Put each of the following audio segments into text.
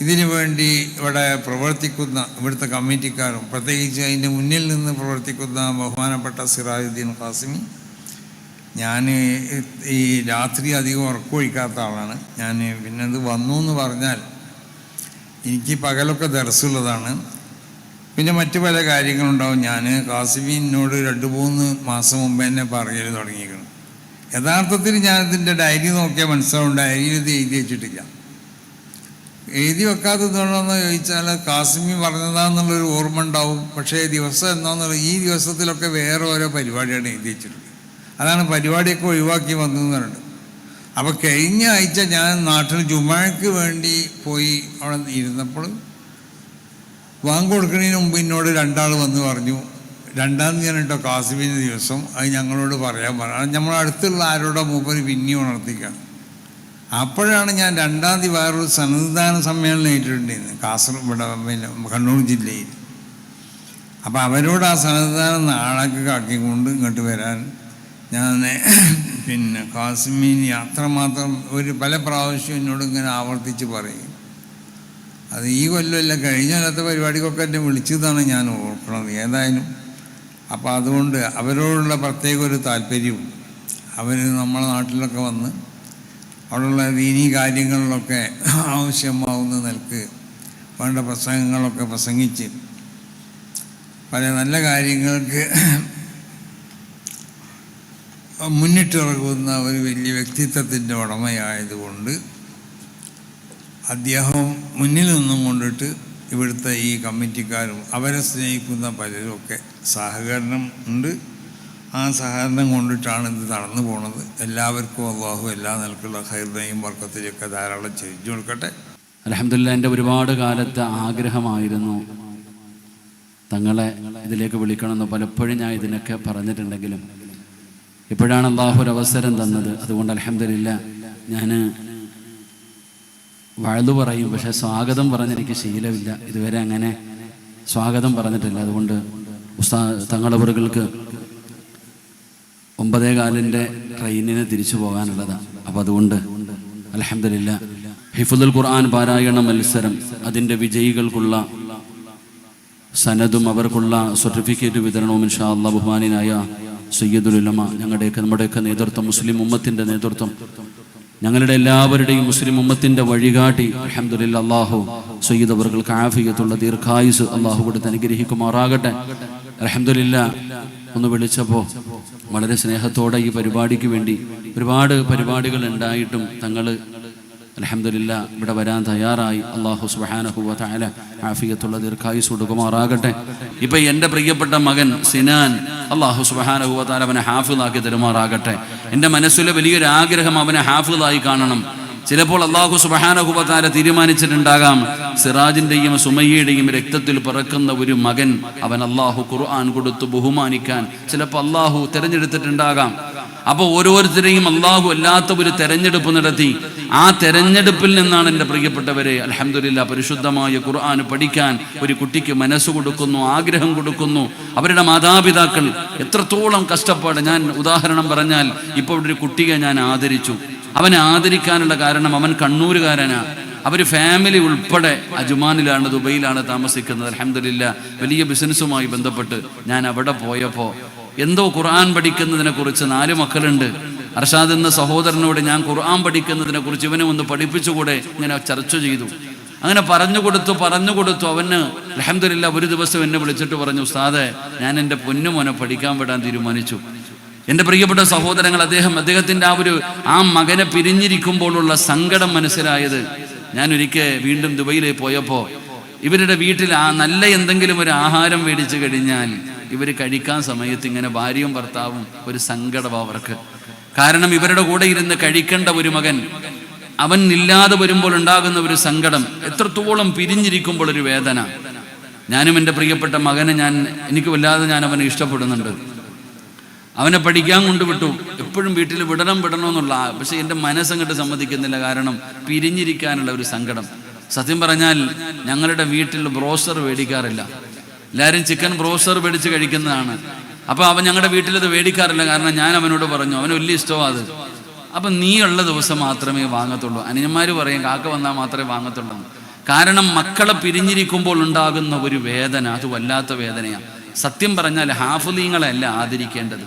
ഇതിനു വേണ്ടി ഇവിടെ പ്രവർത്തിക്കുന്ന ഇവിടുത്തെ കമ്മിറ്റിക്കാരും പ്രത്യേകിച്ച് അതിൻ്റെ മുന്നിൽ നിന്ന് പ്രവർത്തിക്കുന്ന ബഹുമാനപ്പെട്ട സിറാജുദ്ദീൻ ഖാസിമി, ഞാൻ ഈ രാത്രി അധികം ഉറക്കമൊഴിക്കാത്ത ആളാണ്. ഞാൻ പിന്നെ ഇത് വന്നു എന്ന് പറഞ്ഞാൽ എനിക്ക് പകലൊക്കെ ദർസുള്ളതാണ്, പിന്നെ മറ്റു പല കാര്യങ്ങളുണ്ടാവും. ഞാൻ ഖാസിമിനോട് 2-3 മാസം മുമ്പ് എന്നെ പറയൽ തുടങ്ങിയിരിക്കണം. യഥാർത്ഥത്തിൽ ഞാനിതിൻ്റെ ഡയറി നോക്കിയാൽ മനസ്സിലാവും, ഡയറിയിൽ ഇത് എഴുതി വെച്ചിട്ടില്ല. എഴുതി വെക്കാത്തതുകൊണ്ടെന്ന് ചോദിച്ചാൽ ഖാസിമി പറഞ്ഞതാന്നുള്ളൊരു ഓർമ്മ ഉണ്ടാവും, പക്ഷേ ദിവസം എന്താണെന്നുള്ള ഈ ദിവസത്തിലൊക്കെ വേറെ ഓരോ പരിപാടിയാണ് എഴുതി വെച്ചിട്ടുള്ളത്. അതാണ് പരിപാടിയൊക്കെ ഒഴിവാക്കി വന്നതെന്നുണ്ട്. അപ്പോൾ കഴിഞ്ഞ ആഴ്ച ഞാൻ നാട്ടിൽ ജുമാക്ക് വേണ്ടി പോയി അവിടെ ഇരുന്നപ്പോൾ വാങ്ങ് കൊടുക്കുന്നതിന് മുമ്പ് എന്നോട് 2 ആൾ വന്ന് പറഞ്ഞു, 2-ാം തീയതി കേട്ടോ ഖാസിമിൻ്റെ ദിവസം, അത് ഞങ്ങളോട് പറയാൻ പറഞ്ഞു. നമ്മളടുത്തുള്ള ആരോടോ മൂപ്പര് പിന്നെയും ഉണർത്തിക്കാണ്. അപ്പോഴാണ് ഞാൻ 2-ാം തീയതി വേറൊരു സന്നദ്ധാന സമ്മേളനം ഏറ്റിട്ടുണ്ടായിരുന്നു കാസർഗോഡ്, പിന്നെ കണ്ണൂർ ജില്ലയിൽ. അപ്പോൾ അവരോട് ആ സന്നദ്ധാനം നാളേക്ക് ആക്കിക്കൊണ്ട് ഇങ്ങോട്ട് വരാൻ ഞാൻ പിന്നെ ഖാസിമീൻ അത്രമാത്രം പല പ്രാവശ്യം എന്നോട് ഇങ്ങനെ ആവർത്തിച്ച് പറയും. അത് ഈ കൊല്ലമല്ല, കഴിഞ്ഞ കൊല്ലത്തെ പരിപാടിക്കൊക്കെ എന്നെ വിളിച്ചതാണ് ഞാൻ ഓർക്കണത് ഏതായാലും. അപ്പോൾ അതുകൊണ്ട് അവരോടുള്ള പ്രത്യേക ഒരു താല്പര്യവും, അവർ നമ്മളെ നാട്ടിലൊക്കെ വന്ന് അവിടെയുള്ള ദീനീ കാര്യങ്ങളിലൊക്കെ ആവശ്യമാവുന്ന നിലക്ക് വേണ്ട പ്രസംഗങ്ങളൊക്കെ പ്രസംഗിച്ച് പല നല്ല കാര്യങ്ങൾക്ക് മുന്നിട്ടിറങ്ങുന്ന ഒരു വലിയ വ്യക്തിത്വത്തിൻ്റെ ഉടമയായതുകൊണ്ട് അദ്ദേഹം മുന്നിൽ നിന്നും കൊണ്ടിട്ട് ഇവിടുത്തെ ഈ കമ്മിറ്റിക്കാരും അവരെ സ്നേഹിക്കുന്ന പലരും ഒക്കെ സഹകരണം ഉണ്ട്. ആ സഹകരണം കൊണ്ടിട്ടാണ് ഇത് നടന്നു പോണത്. എല്ലാവർക്കും അല്ലാഹു എല്ലാ നിലക്കുള്ള ഖൈറിനെയും ബർക്കത്തിലൊക്കെ ധാരാളം ചെയ്തു കൊടുക്കട്ടെ. അൽഹംദുലില്ലാഹ്. എൻ്റെ ഒരുപാട് കാലത്തെ ആഗ്രഹമായിരുന്നു തങ്ങളെ ഇതിലേക്ക് വിളിക്കണമെന്ന്. പലപ്പോഴും ഞാൻ ഇതിനൊക്കെ പറഞ്ഞിട്ടുണ്ടെങ്കിലും ഇപ്പോഴാണ് അല്ലാഹു ഒരു അവസരം തന്നത്. അതുകൊണ്ട് അൽഹംദുലില്ലാഹ് ഞാൻ വഅദ് പറയും, പക്ഷേ സ്വാഗതം പറഞ്ഞെനിക്ക് ശീലമില്ല. ഇതുവരെ അങ്ങനെ സ്വാഗതം പറഞ്ഞിട്ടില്ല. അതുകൊണ്ട് തങ്ങളവറുകൾക്ക് 9:15 ട്രെയിനിന് തിരിച്ചു പോകാനുള്ളതാണ്. അപ്പോൾ അതുകൊണ്ട് അൽഹംദുലില്ലാഹ് ഹിഫ്ദുൽ ഖുർആൻ പാരായണ മത്സരം, അതിൻ്റെ വിജയികൾക്കുള്ള സനദും അവർക്കുള്ള സർട്ടിഫിക്കറ്റ് വിതരണവും ഇൻഷാ അല്ലാഹ് ബഹുമാനായ സയ്യിദുൽ ഉലമ, നമ്മുടെയൊക്കെ നേതൃത്വം, മുസ്ലിം ഉമ്മത്തിൻ്റെ നേതൃത്വം, ഞങ്ങളുടെ എല്ലാവരുടെയും മുസ്ലിം ഉമ്മത്തിൻ്റെ വഴികാട്ടി അൽഹംദുലില്ലാഹ് അല്ലാഹു സയ്യിദ് അവർക്ക് ആഫിയത്തുള്ള ദീർഘായുസ് അല്ലാഹു കൊടുത്ത് അനുഗ്രഹിക്കുമാറാകട്ടെ. അൽഹംദുലില്ലാഹ് ഒന്ന് വിളിച്ചപ്പോൾ വളരെ സ്നേഹത്തോടെ ഈ പരിപാടിക്ക് വേണ്ടി ഒരുപാട് പരിപാടികൾ ഉണ്ടായിട്ടും തങ്ങൾ അൽഹംദുലില്ലാഹ് ഇവിടെ വരാൻ തയ്യാറായി. അല്ലാഹു സുബ്ഹാനഹു വ തആല ആഫിയത്തുള്ള ദീർഘായുസ് കൊടുക്കുമാറാകട്ടെ. ഇപ്പം എൻ്റെ പ്രിയപ്പെട്ട മകൻ സിനാൻ, അല്ലാഹു സുബ്ഹാനഹു വ തആല അവനെ ഹാഫിളാക്കി തരുമാറാകട്ടെ. എൻ്റെ മനസ്സിലെ വലിയൊരു ആഗ്രഹം അവനെ ഹാഫിളായി കാണണം. ചിലപ്പോൾ അല്ലാഹു സുബ്ഹാനഹു വ തആല തീരുമാനിച്ചിട്ടുണ്ടാകാം സിറാജിൻ്റെയും സുമയ്യയുടെയും രക്തത്തിൽ പിറക്കുന്ന ഒരു മകൻ അവൻ അല്ലാഹു ഖുർആൻ കൊടുത്ത് ബഹുമാനിക്കാൻ ചിലപ്പോൾ അല്ലാഹു തിരഞ്ഞെടുത്തിട്ടുണ്ടാകാം. അപ്പോൾ ഓരോരുത്തരെയും അല്ലാഹു അല്ലാത്ത ഒരു തെരഞ്ഞെടുപ്പ് നടത്തി. ആ തെരഞ്ഞെടുപ്പിൽ നിന്നാണ് എൻ്റെ പ്രിയപ്പെട്ടവരെ അൽഹംദുലില്ലാഹ് പരിശുദ്ധമായ ഖുർആൻ പഠിക്കാൻ ഒരു കുട്ടിക്ക് മനസ്സ് കൊടുക്കുന്നു, ആഗ്രഹം കൊടുക്കുന്നു. അവരുടെ മാതാപിതാക്കൾ എത്രത്തോളം കഷ്ടപ്പാട്. ഞാൻ ഉദാഹരണം പറഞ്ഞാൽ, ഇപ്പോൾ ഒരു കുട്ടിയെ ഞാൻ ആദരിച്ചു. അവനെ ആദരിക്കാനുള്ള കാരണം അവൻ കണ്ണൂരുകാരനാണ്. അവർ ഫാമിലി ഉൾപ്പെടെ അജ്മാനിലാണ്, ദുബൈയിലാണ് താമസിക്കുന്നത്. അൽഹംദുലില്ലാഹ് വലിയ ബിസിനസ്സുമായി ബന്ധപ്പെട്ട് ഞാൻ അവിടെ പോയപ്പോൾ എന്തോ ഖുർആൻ പഠിക്കുന്നതിനെ കുറിച്ച് 4 മക്കളുണ്ട്. അർഷാദ് എന്ന സഹോദരനോട് ഞാൻ ഖുർആൻ പഠിക്കുന്നതിനെ കുറിച്ച് ഇവനെ ഒന്ന് പഠിപ്പിച്ചുകൂടെ ഇങ്ങനെ ചർച്ച ചെയ്തു. അങ്ങനെ പറഞ്ഞു കൊടുത്തു. അവന് അൽഹംദുലില്ലാഹ് ഒരു ദിവസം എന്നെ വിളിച്ചിട്ട് പറഞ്ഞു, ഉസ്താദേ ഞാൻ എൻ്റെ പൊന്നുമോനെ പഠിക്കാൻ വിടാൻ തീരുമാനിച്ചു. എൻ്റെ പ്രിയപ്പെട്ട സഹോദരങ്ങൾ, അദ്ദേഹത്തിൻ്റെ ആ മകനെ പിരിഞ്ഞിരിക്കുമ്പോഴുള്ള സങ്കടം മനസ്സിലായത് ഞാൻ ഒരിക്കൽ വീണ്ടും ദുബൈയിലേക്ക് പോയപ്പോൾ ഇവരുടെ വീട്ടിൽ നല്ല എന്തെങ്കിലും ഒരു ആഹാരം മേടിച്ചു കഴിഞ്ഞാൽ ഇവർ കഴിക്കാൻ സമയത്ത് ഇങ്ങനെ ഭാര്യയും ഭർത്താവും ഒരു സങ്കടമാണ് അവർക്ക്. കാരണം ഇവരുടെ കൂടെ ഇരുന്ന് കഴിക്കേണ്ട ഒരു മകൻ അവൻ ഇല്ലാതെ വരുമ്പോൾ ഉണ്ടാകുന്ന ഒരു സങ്കടം, എത്രത്തോളം പിരിഞ്ഞിരിക്കുമ്പോൾ ഒരു വേദന. ഞാനും എൻ്റെ പ്രിയപ്പെട്ട മകനെ എനിക്ക് വല്ലാതെ ഞാൻ അവനെ ഇഷ്ടപ്പെടുന്നുണ്ട്. അവനെ പഠിക്കാൻ കൊണ്ടുവിട്ടു. എപ്പോഴും വീട്ടിൽ വിടണമെന്നുള്ള, പക്ഷെ എൻ്റെ മനസ്സങ്ങോട്ട് സമ്മതിക്കുന്നില്ല. കാരണം പിരിഞ്ഞിരിക്കാനുള്ള ഒരു സങ്കടം. സത്യം പറഞ്ഞാൽ ഞങ്ങളുടെ വീട്ടിൽ ബ്രോസ്റ്റർ മേടിക്കാറില്ല. എല്ലാവരും ചിക്കൻ ബ്രോസ്റ്റർ മേടിച്ച് കഴിക്കുന്നതാണ്. അപ്പോൾ അവൻ ഞങ്ങളുടെ വീട്ടിലത് മേടിക്കാറില്ല. കാരണം ഞാൻ അവനോട് പറഞ്ഞു, അവന് വലിയ ഇഷ്ടമാണ് അത്. അപ്പം നീ ഉള്ള ദിവസം മാത്രമേ വാങ്ങത്തുള്ളൂ. അനിയന്മാർ പറയും കാക്ക വന്നാൽ മാത്രമേ വാങ്ങത്തുള്ളൂ. കാരണം മക്കളെ പിരിഞ്ഞിരിക്കുമ്പോൾ ഉണ്ടാകുന്ന ഒരു വേദന, അത് വല്ലാത്ത വേദനയാണ്. സത്യം പറഞ്ഞാൽ ഹാഫിളീങ്ങളല്ല ആദരിക്കേണ്ടത്,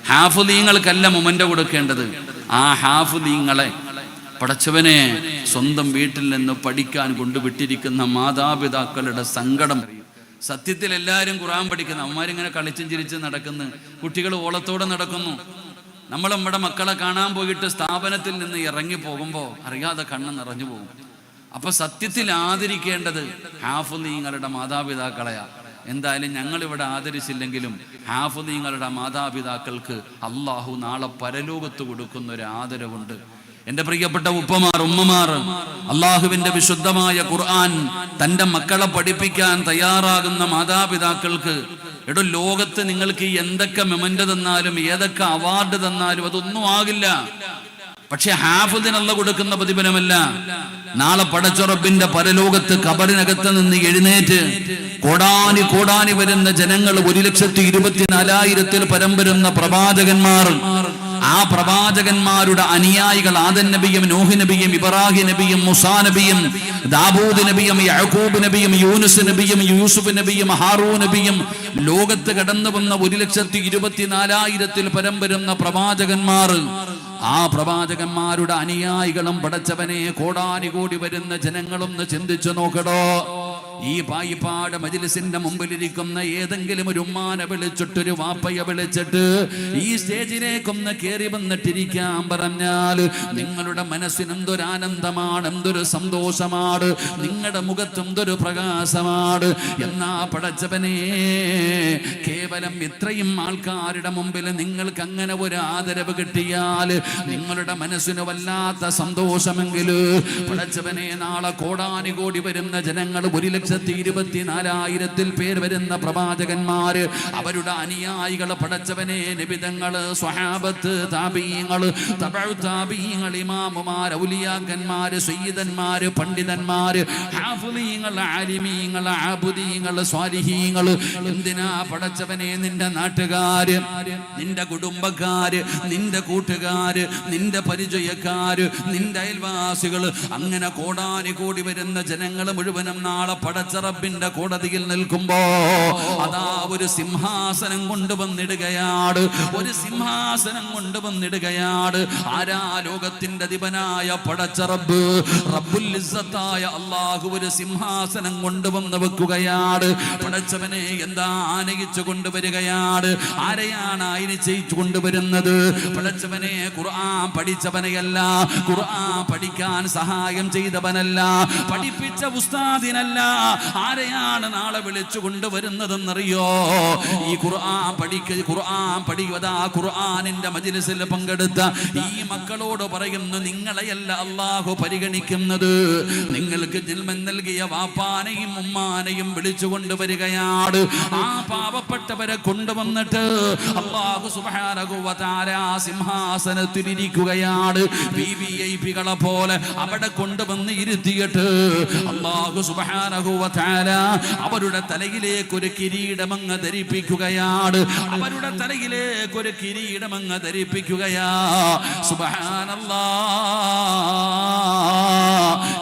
ഹാഫിളീങ്ങൾക്കല്ല മൊമെൻ്റ് കൊടുക്കേണ്ടത്. ആ ഹാഫിളീങ്ങളെ പടച്ചവനെ സ്വന്തം വീട്ടിൽ നിന്ന് പഠിക്കാൻ കൊണ്ടുവിട്ടിരിക്കുന്ന മാതാപിതാക്കളുടെ സങ്കടം. സത്യത്തിൽ എല്ലാവരും ഖുർആൻ പഠിക്കുന്നു, അമ്മമാരിങ്ങനെ കളിച്ചും ചിരിച്ചും നടക്കുന്നു, കുട്ടികൾ ഓളത്തോടെ നടക്കുന്നു. നമ്മൾ നമ്മുടെ മക്കളെ കാണാൻ പോയിട്ട് സ്ഥാപനത്തിൽ നിന്ന് ഇറങ്ങി പോകുമ്പോൾ അറിയാതെ കണ്ണ് നിറഞ്ഞു പോകും. അപ്പൊ സത്യത്തിൽ ആദരിക്കേണ്ടത് ഹാഫിളീങ്ങളുടെ മാതാപിതാക്കളെയാ. എന്തായാലും ഞങ്ങളിവിടെ ആദരിച്ചില്ലെങ്കിലും ഹാഫിളീങ്ങളുടെ മാതാപിതാക്കൾക്ക് അള്ളാഹു നാളെ പരലോകത്ത് കൊടുക്കുന്ന ഒരു ആദരവുണ്ട്. എൻ്റെ പ്രിയപ്പെട്ട ഉപ്പമാർ, ഉമ്മമാർ, അള്ളാഹുവിൻ്റെ വിശുദ്ധമായ ഖുർആൻ തൻ്റെ മക്കളെ പഠിപ്പിക്കാൻ തയ്യാറാകുന്ന മാതാപിതാക്കൾക്ക്, എടോ ലോകത്ത് നിങ്ങൾക്ക് എന്തൊക്കെ മെമൻ്റ് തന്നാലും ഏതൊക്കെ അവാർഡ് തന്നാലും അതൊന്നും ആകില്ല. പക്ഷെ ഹാഫിദിനുള്ള കൊടുക്കുന്ന പ്രതിഫലമല്ല. നാളെ പടച്ച റബ്ബിന്റെ പരലോകത്ത് ഖബറിനകത്ത് നിന്ന് എഴുന്നേറ്റ് കോടാനി കോടാനി വരുന്ന ജനങ്ങൾ, 1,24,000 പരം വരുന്ന പ്രവാചകന്മാർ, ആ പ്രവാചകന്മാരുടെ അനുയായികൾ, ആദൻ നബിയും നൂഹ് നബിയും ഇബ്രാഹിം നബിയും മുസാ നബിയും ദാവൂദ് നബിയും യഅഖൂബ് നബിയും യൂനുസ് നബിയും യൂസുഫ് നബിയും ഹാറൂൻ നബിയും, ലോകത്ത് കടന്നു വന്ന 1,24,000 പരം വരുന്ന പ്രവാചകന്മാർ, ആ പ്രവാചകന്മാരുടെ അനുയായികളും പടച്ചവനെ കോടാനി കോടി വരുന്ന ജനങ്ങളൊന്ന് ചിന്തിച്ചു നോക്കടോ. ഈ പായിപ്പാട് മജ്ലിസിന്റെ മുമ്പിലിരിക്കുന്ന ഏതെങ്കിലും ഒരു ഉമ്മാനെ വിളിച്ചിട്ട്, ഒരു വാപ്പയെ വിളിച്ചിട്ട് ഈ സ്റ്റേജിലേക്കൊന്ന് കയറി വന്നിട്ടിരിക്കാൻ പറഞ്ഞാൽ നിങ്ങളുടെ മനസ്സിന് എന്തൊരു ആനന്ദമാണ്, എന്തൊരു സന്തോഷമാണ്, നിങ്ങളുടെ മുഖത്ത് എന്തൊരു പ്രകാശമാണ്. എന്നാ പടച്ചവനെ, കേവലം ഇത്രയും ആൾക്കാരുടെ മുമ്പിൽ നിങ്ങൾക്ക് അങ്ങനെ ഒരു ആദരവ് കിട്ടിയാൽ നിങ്ങളുടെ മനസ്സിന് വല്ലാത്ത സന്തോഷമെങ്കിൽ പടച്ചവനെ, നാളെ കോടാനി കോടി വരുന്ന ജനങ്ങൾ, 1,24,000 പേർ വരുന്ന പ്രവാചകന്മാര്, അവരുടെ അനുയായികള്, പടച്ചവനെ, നിബിതങ്ങള്, സ്വഹാബത്ത്, താബീങ്ങൾ, തബഉ താബീങ്ങൾ, ഇമാമുമാർ, ഔലിയാക്കന്മാര്, സയ്യിദന്മാര്, പണ്ഡിതന്മാര്, ഹാഫിളീങ്ങൾ, ആലിമീങ്ങൾ, ആബുദീങ്ങൾ, സ്വാലിഹീങ്ങൾ, എന്തിനാ പടച്ചവനെ, നിന്റെ നാട്ടുകാര്, നിന്റെ കുടുംബക്കാര്, നിന്റെ കൂട്ടുകാര്, നിന്റെ പരിചയക്കാര്, നിന്റെ അയൽവാസികൾ, അങ്ങനെ കോടാനി കോടി വരുന്ന ജനങ്ങൾ മുഴുവനും നാളെ പടച്ച റബ്ബിന്റെ കോടതിയിൽ നിൽക്കുമ്പോ അതാ ഒരു സിംഹാസനം കൊണ്ടുവന്നിടുകയാണ്, ഒരു സിംഹാസനം കൊണ്ടുവന്നിടുകയാണ്. ആരാ? ലോകത്തിന്റെ അധിപനായ പടച്ച റബ്ബ്, റബ്ബുൽ ഇസ്സത്തായ അല്ലാഹു ഒരു സിംഹാസനം കൊണ്ടുവന്ന് വെക്കുകയാണ്. പടച്ചവനെ, എന്താ ആനയിച്ചു കൊണ്ടുവരികയാണ്? ആരെയാണ് ആനയിച്ചു കൊണ്ടുവരുന്നത്? പടച്ചവനെ, ഖുർആൻ പഠിച്ചവനെയല്ല, ഖുർആൻ പഠിക്കാൻ സഹായം ചെയ്തവനല്ല, പഠിപ്പിച്ച ഉസ്താദിനല്ല. ആരെയാണ് നാളെ വിളിച്ചു കൊണ്ടുവരുന്നതെന്നറിയോ? ഈ ഖുർആൻ പഠിക്കതാ ഖുർആനിന്റെ മജ്ലിസിൽ പങ്കെടുത്ത ഈ മക്കളോട് പറയുന്നു, നിങ്ങളെയല്ല അല്ലാഹു പരിഗണിക്കുന്നത്, നിങ്ങൾക്ക് ജന്മം നൽകിയ വാപ്പാനെയും ഉമ്മാനെയും വിളിച്ചു കൊണ്ടുവരികയാണ്. ആ പാവപ്പെട്ടവരെ കൊണ്ടുവന്നിട്ട് അല്ലാഹു സുബ്ഹാനഹു വ തആല സിംഹാസനത്തിലിരിക്കുകയാണ്. വിവിഐപികളെ പോലെ അവിടെ കൊണ്ടുവന്ന് ഇരുത്തിയിട്ട് അല്ലാഹു സുബ്ഹാനഹു വ തആല അവരുടെ തലയിലേക്ക് ഒരു കിരീടമങ്ങ് ധരിപ്പിക്കുകയാണ്. അവരുടെ തലയിലേക്ക് ഒരു കിരീടമങ്ങ് ധരിപ്പിക്കുകയാ. സുബ്ഹാനല്ലാഹ്.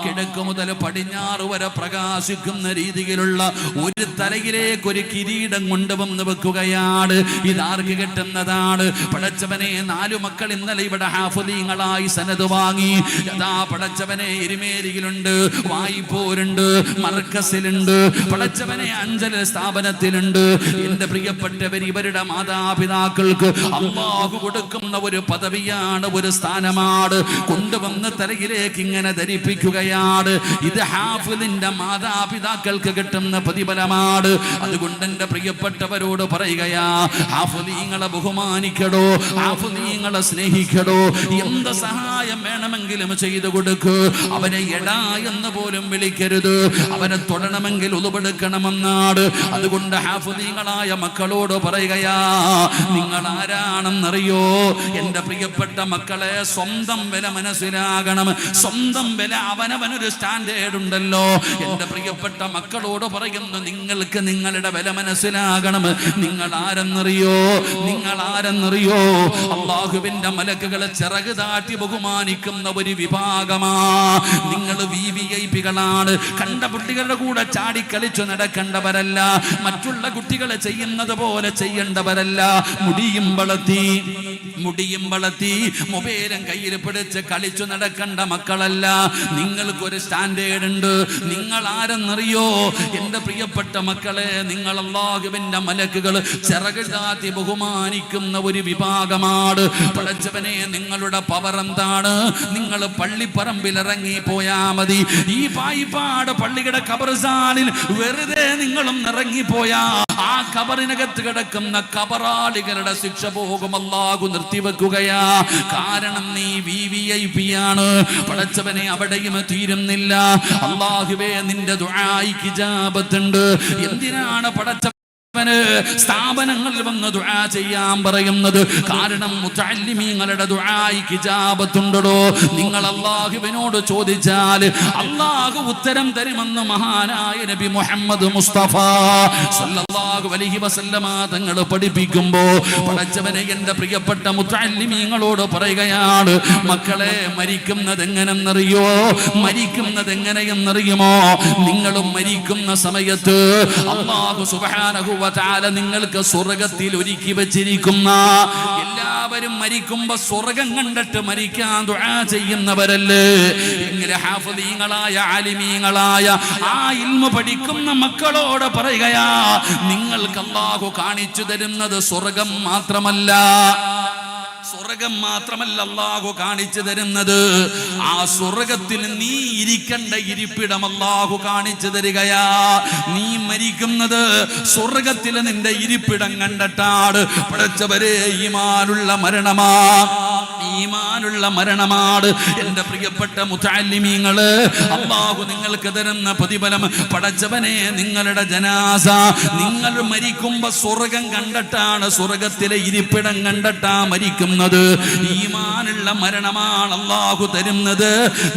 കിഴക്ക് മുതൽ പടിഞ്ഞാറ് വരെ പ്രകാശിക്കുന്ന രീതിയിലുള്ള ഒരു തലയിലേക്ക് ഒരു കിരീടം കൊണ്ടുവന്ന് വെക്കുകയാണ്. ഇതാർക്ക് കിട്ടുന്നതാണ്? പടച്ചവനെ, 4 മക്കൾ ഇന്നലെ ഇവിടെ ഹാഫിളീങ്ങളായി സനദ് വാങ്ങി. യഥാ പടച്ചവനെ, എരുമേലിയിലുണ്ട്, വായ്പോരുണ്ട്, മർക്കസിലുണ്ട്, പടച്ചവനെ, അഞ്ചൽ സ്ഥാപനത്തിലുണ്ട്. എന്റെ പ്രിയപ്പെട്ടവർ, ഇവരുടെ മാതാപിതാക്കൾക്ക് അല്ലാഹു കൊടുക്കുന്ന ഒരു പദവിയാണ്, ഒരു സ്ഥാനമാണ്. കൊണ്ടുവന്ന് തലയിലേക്ക് ഇങ്ങനെ ധരിപ്പിക്കുകയാണ്. ഇത് ഹാഫിളിന്റെ മാതാപിതാക്കൾക്ക് കിട്ടുന്ന പ്രതിഫലമാണ്. അതുകൊണ്ട് എന്റെ പ്രിയപ്പെട്ടവരോട് പറയുകയാ, ഹാഫിളീങ്ങളെ ബഹുമാനിക്കടോ, ഹാഫിളീങ്ങളെ സ്നേഹിക്കടോ. എന്ത് സഹായം വേണമെങ്കിലും ചെയ്തു കൊടുക്കൂ. അവനെ എടാ എന്ന് പോലും വിളിക്കരുത്. അവനെ തൊടണമെങ്കിൽ ഉളുവെടുക്കണമെന്നാണ്. അതുകൊണ്ട് ഹാഫിളീങ്ങളായ മക്കളോട് പറയുകയാ, നിങ്ങൾ ആരാണെന്നറിയോ? എന്റെ പ്രിയപ്പെട്ട മക്കളെ, സ്വന്തം വില മനസ്സിലാകണം. സ്വന്തം വില അവനവൻ ഒരു സ്റ്റാൻഡേർഡ് ഉണ്ടല്ലോ. എൻ്റെ പ്രിയപ്പെട്ട മക്കളോട് പറയുന്നു, നിങ്ങൾക്ക് നിങ്ങളുടെ വില മനസ്സിലാകണം. നിങ്ങൾ ആരെന്നറിയോ? അള്ളാഹുവിന്റെ മലക്കുകളെ ചിറക് താട്ടി ബഹുമാനിക്കുന്ന ഒരു വിഭാഗമാ നിങ്ങൾ. വിവിഐപികളാണ്. കണ്ട കുട്ടികളുടെ കൂടെ ചാടിക്കളിച്ചു നടക്കേണ്ടവരല്ല. മറ്റുള്ള കുട്ടികളെ ചെയ്യുന്നത് പോലെ ചെയ്യേണ്ടവരല്ല. മുടിയും വളർത്തി മൊബൈലും കയ്യിൽ പിടിച്ച് കളിച്ചു നടക്കേണ്ട മക്കളല്ല. നിങ്ങൾക്കൊരു സ്റ്റാൻഡേർഡ് ഉണ്ട്. നിങ്ങൾ ആരെന്നറിയോ? എൻ്റെ പ്രിയപ്പെട്ട മക്കളെ, നിങ്ങൾ അല്ലാഹുവിന്റെ മലക്കുകൾ ചിറക് താത്തി ബഹുമാനിക്കുന്ന ഒരു വിഭാഗമാണ്. പടച്ചവനെ, നിങ്ങളുടെ പവർ എന്താണ്? നിങ്ങൾ പള്ളിപ്പറമ്പിൽ ഇറങ്ങി പോയാ മതി. ഈ പായിപ്പാട് പള്ളിയുടെ ഖബർസ്ഥാനിൽ വെറുതെ നിങ്ങളും ഇറങ്ങിപ്പോയാ ആ ഖബറിനകത്ത് കിടക്കുന്ന ഖബറാളികളുടെ ശിക്ഷ പോകും അല്ലാഹു നിർത്തിവെക്കുകയാ. കാരണം നീ വിവിഐപി ആണ്. പടച്ചവനെ, അവിടെയും തീരുന്നില്ല. അല്ലാഹുവേ, നിന്റെ ദുആഇക്ക് ഇജാബത്തുണ്ട്. എന്തിനാണ് സ്ഥാപനങ്ങളിൽ വന്ന് ദുആ ചെയ്യാൻ പറയുന്നത്? കാരണം മുതഅല്ലിമീങ്ങളുടെ ദുആഇക്ക് ഇജാബത്തുണ്ടോ? നിങ്ങൾ അല്ലാഹുവിനോട് ചോദിച്ചാൽ അല്ലാഹു ഉത്തരം തരുമെന്ന് മഹാനായ നബി മുഹമ്മദ് മുസ്തഫ സല്ലല്ലാഹു അലൈഹി വസല്ലമ തങ്ങൾ പഠിപ്പിക്കുമ്പോൾ പടച്ചവനെ, എൻ്റെ പ്രിയപ്പെട്ട മുതഅല്ലിമീങ്ങളോട് പറയുകയാണ്, മക്കളെ, മരിക്കുന്നത് എങ്ങനെയെന്നറിയുമോ? നിങ്ങളും മരിക്കുന്ന സമയത്ത് അല്ലാഹു സുബ്ഹാനഹു വ തആല നിങ്ങൾക്ക് സ്വർഗ്ഗത്തിൽ ഒരുക്കി വെച്ചിരിക്കുന്ന, എല്ലാവരും മരിക്കുമ്പോ സ്വർഗ്ഗം കണ്ടിട്ട് മരിക്കാൻ ദുആ ചെയ്യുന്നവരല്ലേ? എങ്ങനെ ഹാഫിളീങ്ങളായ ആലിമീങ്ങളായ ആ ഇൽമു പഠിക്കുന്ന മക്കളോട് പറയുകയാ, നിങ്ങൾക്ക് അല്ലാഹു കാണിച്ചു തരുന്നത് സ്വർഗ്ഗം മാത്രമല്ല അല്ലാഹു കാണിച്ചു തരുന്നത് ആ സ്വർഗത്തിൽ നീ ഇരിക്കേണ്ട ഇരിപ്പിടം അല്ലാഹു കാണിച്ചു തരികയാ. നീ മരിക്കുന്നത് സ്വർഗത്തിൽ നിന്റെ ഇരിപ്പിടം കണ്ടിട്ടാണ്. പടച്ചവരെ, ഈമാനുള്ള മരണമാണ് എൻ്റെ പ്രിയപ്പെട്ട മുതഅല്ലിമീങ്ങള്. അല്ലാഹു നിങ്ങൾക്ക് തരുന്ന പ്രതിഫലം, പടച്ചവനെ, നിങ്ങളുടെ ജനാസ നിങ്ങൾ മരിക്കുമ്പോ സ്വർഗം കണ്ടിട്ടാണ്, സ്വർഗത്തിലെ ഇരിപ്പിടം കണ്ടിട്ടാ മരിക്കുന്നത്. ഈമാനുള്ള മരണമാണ് അല്ലാഹു തരുന്നത്.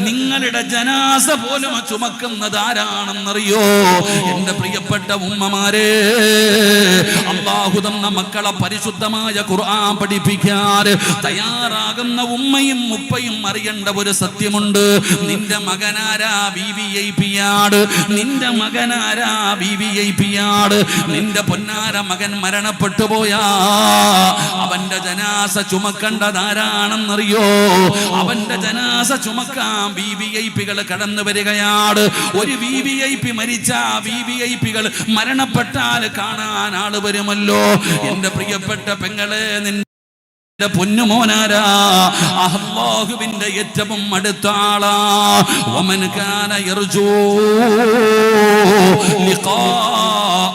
നിങ്ങളുടെ ജനാസ പോലും ചുമക്കുന്നത് ആരാണെന്നറിയോ? എൻ്റെ പ്രിയപ്പെട്ട ഉമ്മമാരെ, അല്ലാഹു തന്ന മക്കളെ പരിശുദ്ധമായ ഖുർആൻ പഠിപ്പിക്കാൻ തയ്യാറാകുന്ന ഉമ്മയും ഉപ്പയും അറിയേണ്ട ഒരു സത്യമുണ്ട്. നിന്റെ മകനാരാ വിവിഐപിയാണ്. നിന്റെ പൊന്നാര മകൻ മരണപ്പെട്ടു പോയാ അവന്റെ ജനാസ ചുമക്കേണ്ടതാരാണെന്നറിയോ? അവന്റെ ജനാസ ചുമക്കാൻ വിവിഐപികൾ കടന്നു വരികയാണ്. ഒരു വിവിഐപി മരിച്ച വിവിഐപികൾ മരണപ്പെട്ടാൽ കാണാൻ ആള് വരുമല്ലോ. എന്റെ പ്രിയപ്പെട്ട പെങ്ങളെ, നിന്റെ പൊന്നുമോനാരാ? അല്ലാഹുവിന്റെ ഏറ്റവും അടുത്ത ആളാ. വമൻ കാന യർജൂ ലിഖാ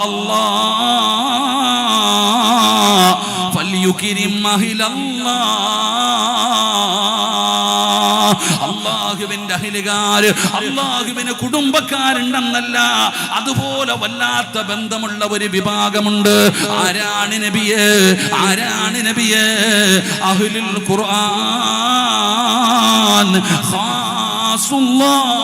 അല്ലാഹ് ഫൽയുക്രിം അഹ്ലല്ലാഹ്. അല്ലാഹുവിന്റെ അഹ്ലുകാര്, അല്ലാഹുവിന് കുടുംബക്കാരുണ്ടെന്നല്ല, അതുപോലെ വല്ലാത്ത ബന്ധമുള്ള ഒരു വിഭാഗമുണ്ട്. ആരാണ് നബിയേ? അഹ്ലുൽ ഖുർആൻ ഖാസുല്ലാഹ്.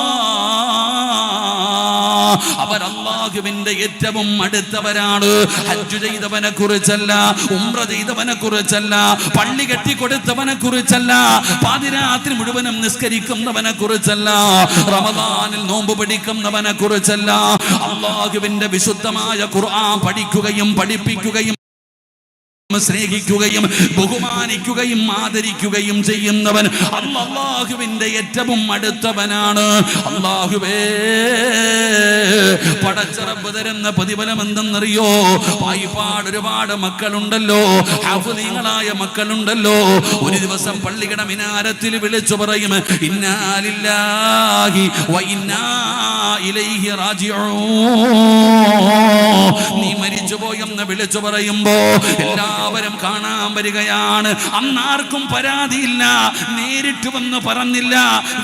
അവർ അല്ലാഹുവിന്റെ ഏറ്റവും അടുത്തവരാണ്. ഹജ്ജ് ചെയ്തവനെ കുറിച്ചല്ല, ഉംറ ചെയ്തവനെ കുറിച്ചല്ല, പള്ളി കെട്ടിക്കൊടുത്തവനെ കുറിച്ചല്ല, പാതിരാത്രി മുഴുവനും നിസ്കരിക്കുന്നവനെ കുറിച്ചല്ല, റമദാനിൽ നോമ്പ് പിടിക്കുന്നവനെ കുറിച്ചല്ല. അല്ലാഹുവിന്റെ വിശുദ്ധമായ ഖുർആൻ പഠിക്കുകയും പഠിപ്പിക്കുകയും സ്നേഹിക്കുകയും ബഹുമാനിക്കുകയും ആദരിക്കുകയും ചെയ്യുന്നവൻ അല്ലാഹുവിന്റെ ഏറ്റവും അടുത്തവനാണ്. അല്ലാഹുവേ, പടച്ച റബ്ബ് തരുന്ന പ്രതിഫലം എന്തെന്നറിയോ? പായിപ്പാട് ഒരുപാട് മക്കളുണ്ടല്ലോ, ഹാഫിളീങ്ങളായ മക്കളുണ്ടല്ലോ. ഒരു ദിവസം പള്ളിയുടെ മിനാരത്തിൽ വിളിച്ചു പറയും, ഇന്നാ ലില്ലാഹി വ ഇന്നാ ഇലൈഹി റാജിഊൻ. നീ മരിച്ചുപോയെന്ന് വിളിച്ചു പറയുമ്പോ എല്ലാവരും കാണാൻ വരികയാണ്. അന്നാർക്കും പരാതിയില്ല, നേരിട്ട് വന്ന് പറഞ്ഞില്ല,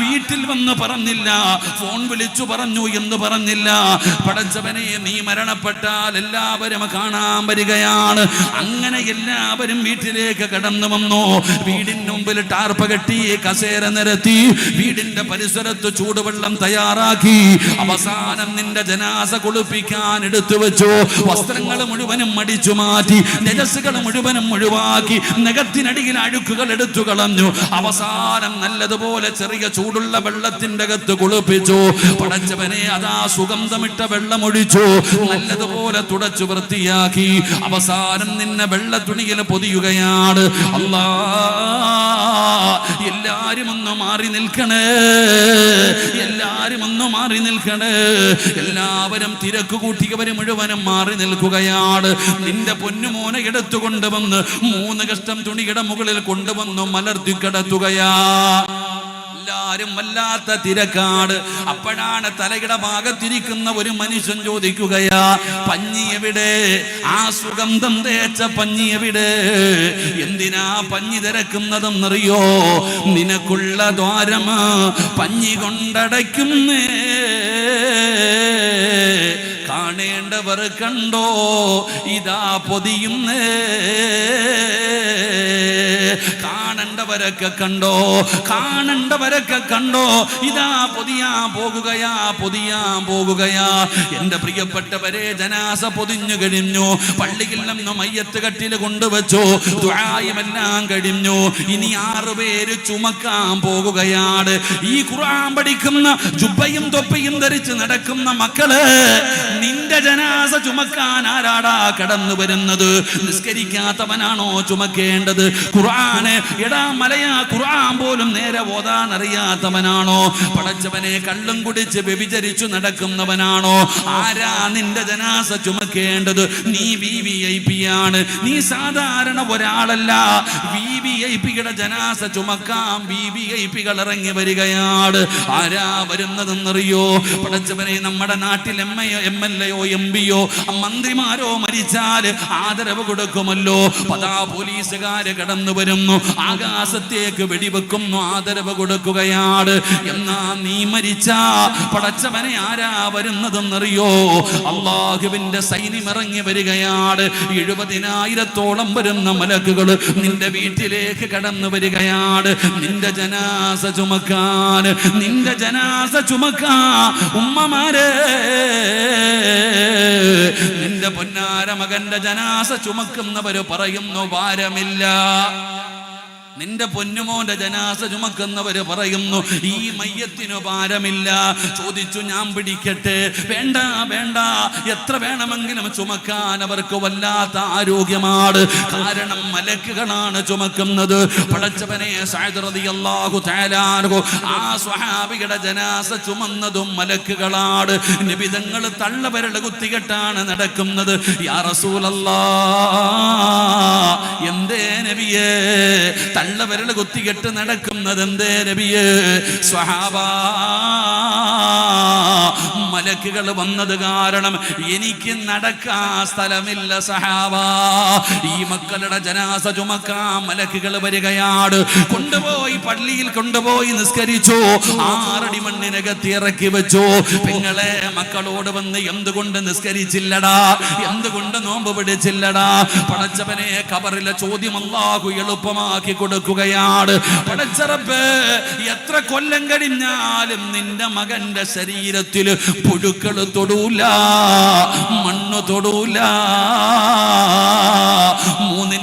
വീട്ടിൽ വന്ന് പറഞ്ഞില്ല, ഫോൺ വിളിച്ചു പറഞ്ഞു എന്ന് പറഞ്ഞില്ല. പടച്ചവനെ, നീ മരണപ്പെട്ടാൽ എല്ലാവരും കാണാൻ വരികയാണ്. അങ്ങനെ എല്ലാവരും വീട്ടിലേക്ക് കടന്നു വന്നു. വീടിന്റെ മുമ്പിൽ ടാർപ്പ കെട്ടി, കസേര നിരത്തി, വീടിന്റെ പരിസരത്ത് ചൂടുവെള്ളം തയ്യാറാക്കി. അവസാനം നിന്റെ ജനാസ കുളിപ്പിക്കാൻ എടുത്തു വെച്ചു. വസ്ത്രങ്ങൾ മുഴുവനും അടിച്ചു മാറ്റി, നജസ്സുകൾ മുഴുവനും ഒഴിവാക്കി, നഖത്തിനടിയിൽ അഴുക്കുകൾ എടുത്തു കളഞ്ഞു. അവസാനം നല്ലതുപോലെ ചെറിയ ചൂടുള്ള വെള്ളത്തിന്റെ അകത്ത് കുളിപ്പിച്ചു. പടച്ചവനെ, അതാ സുഗന്ധമിട്ട വെള്ളം ഒഴിച്ചു, നല്ലതുപോലെ തുടച്ചു വൃത്തിയാക്കി. അവസാനം നിന്നെ വെള്ള തുണിയിൽ പൊതിയുകയാണ്. അല്ലാ, എല്ലാരും ഒന്ന് മാറി നിൽക്കണേ, എല്ലാരും ഒന്ന് മാറി നിൽക്കണേ. എല്ലാവരും തിരക്ക് കൂട്ടിയവര് മുഴുവനും മാറി നിൽക്കുകയാണ്. നിന്റെ പൊന്നുമോനെ എടുത്തുകൊണ്ടുവന്ന് 3 കഷ്ടം തുണിയുടെ മുകളിൽ കൊണ്ടുവന്നു മലർത്തി കിടത്തുകയാ. എല്ലാരും വല്ലാത്ത തിരക്കാട്. അപ്പോഴാണ് തലയുടെ ഭാഗത്തിരിക്കുന്ന ഒരു മനുഷ്യൻ ചോദിക്കുകയാ, പഞ്ഞി എവിടെ? ആ സുഗന്ധം തേച്ച പഞ്ഞി എവിടെ? എന്തിനാ പഞ്ഞി തിരക്കുന്നതെന്നറിയോ? നിനക്കുള്ള ദ്വാരം പഞ്ഞി കൊണ്ടടയ്ക്കുന്നേ, കാണേണ്ടവർ കണ്ടോ, ഇതാ പൊതിയുന്നേ. കാണേണ്ടവരൊക്കെ കണ്ടോ, കാണേണ്ടവരൊക്കെ കണ്ടോ, ഇതാ പൊതിയാൻ പോകുകയാ, പൊതിയാൻ പോകുകയാ. എന്റെ പ്രിയപ്പെട്ടവരെ, ജനാസ പൊതിഞ്ഞു കഴിഞ്ഞു. പള്ളിയിൽ നിന്ന് മയ്യത്ത് കട്ടിൽ കൊണ്ടുവച്ചു. ദുആയുമെല്ലാം കഴിഞ്ഞു. ഇനി 6 പേര് ചുമക്കാൻ പോകുകയാണ്. ഈ ഖുർആൻ പഠിക്കുന്ന, ജുബ്ബയും തൊപ്പിയും ധരിച്ച് നടക്കുന്ന മക്കള്, നിന്റെ ജനാസ ചുമക്കാൻ ആരാടാ കടന്നു വരുന്നത്? നിസ്കരിക്കാത്തവനാണോ ചുമക്കേണ്ടത്? ഖുർആന് എടാ മലയാ ഖുർആൻ പോലും നേരെ ഓതാൻ അറിയാത്തവനാണോ? പടച്ചവനെ, കള്ളും കുടിച്ച് വ്യഭിചരിച്ചു നടക്കുന്നവനാണോ? ആരാ നിന്റെ ജനാസ ചുമക്കേണ്ടത്? നീ VVIP ആണ്, നീ സാധാരണ ഒരാളല്ല. VVIPയുടെ ജനാസ ചുമക്കാൻ VVIPകൾ ഇറങ്ങി വരികയാണ്. ആരാ വരുന്നതെന്നറിയോ? പടച്ചവനെ, നമ്മുടെ നാട്ടിൽ MLA യോ MP യോ മന്ത്രിമാരോ മരിച്ചാൽ ആദരവ് കൊടുക്കുമല്ലോ. പതാ പോലീസുകാര് കടന്നു വരുന്നു, ആകാശത്തേക്ക് വെടിവെക്കുന്നു, ആദരവ് കൊടുക്കുകയാണ്. എന്നാ നീ മരിച്ചാ പടച്ചവനെ, ആരാ വരുന്നതെന്നറിയോ? അല്ലാഹുവിന്റെ സൈന്യം ഇറങ്ങി വരികയാണ്. 70,000-ഓളം വരുന്ന മലക്കുകൾ നിന്റെ വീട്ടിലേക്ക് കടന്നു വരികയാണ്. നിന്റെ ജനാസ ചുമക്കാൻ, നിന്റെ ജനാസ ചുമക്കാൻ. ഉമ്മമാരെ, നിന്റെ പൊന്നാര മകന്റെ ജനാസ ചുമക്കുന്നവര് പറയുന്നു ഭാരമില്ല. നിന്റെ പൊന്നുമോന്റെ ജനാസ ചുമക്കുന്നവര് പറയുന്നു ഈ മയ്യത്തിനു ഭാരമില്ല. ചോദിച്ചു, ഞാൻ പിടിക്കട്ടെ? വേണ്ട വേണ്ട, എത്ര വേണമെങ്കിലും ചുമക്കാൻ അവർക്ക് വല്ലാത്ത ആരോഗ്യമാണ്. കാരണം മലക്കുകളാണ് ചുമക്കുന്നത്. പടച്ചവനെ, സഅദ് റളിയല്ലാഹു തആല അൻഹു ആ സ്വഹാബിയുടെ ജനാസ ചുമന്നതും മലക്കുകളാണ്. നബി തങ്ങൾ തള്ളവിരൽ കുത്തികെട്ടാണ് നടക്കുന്നത്. യാ റസൂലല്ലാഹ്, എന്തേ നബിയേ തള്ളവിരൽ കുത്തികെട്ട് നടക്കുന്നത് എന്തേ നബിയേ? സ്വഹാബാ, മലക്കുകൾ വന്നത് കാരണം എനിക്ക് നടക്കാൻ സ്ഥലമില്ല സഹാബാ. ഈ മക്കളുടെ ജനാസ ചുമക്കാൻ മലക്കുകൾ വരികയാണ്. കൊണ്ടുപോയി പള്ളിയിൽ കൊണ്ടുപോയി നിസ്കരിച്ചു. 6 അടി മണ്ണിനകത്ത് ഇറക്കി വെച്ചു. പെങ്ങളെ, മക്കളോട് വന്ന് എന്തുകൊണ്ട് നിസ്കരിച്ചില്ലടാ, എന്തുകൊണ്ട് നോമ്പ് പിടിച്ചില്ലടാ? പടച്ചവനെ, ഖബറിലെ ചോദ്യം അല്ലാഹു എളുപ്പമാക്കി കൊടുക്കുകയാണ്. പടച്ചറബ്ബേ, എത്ര കൊല്ലം കഴിഞ്ഞാലും നിന്റെ മകന്റെ ശരീരത്തിൽ പുഴുക്കൾ തൊടൂല, മണ്ണ് തൊടൂല.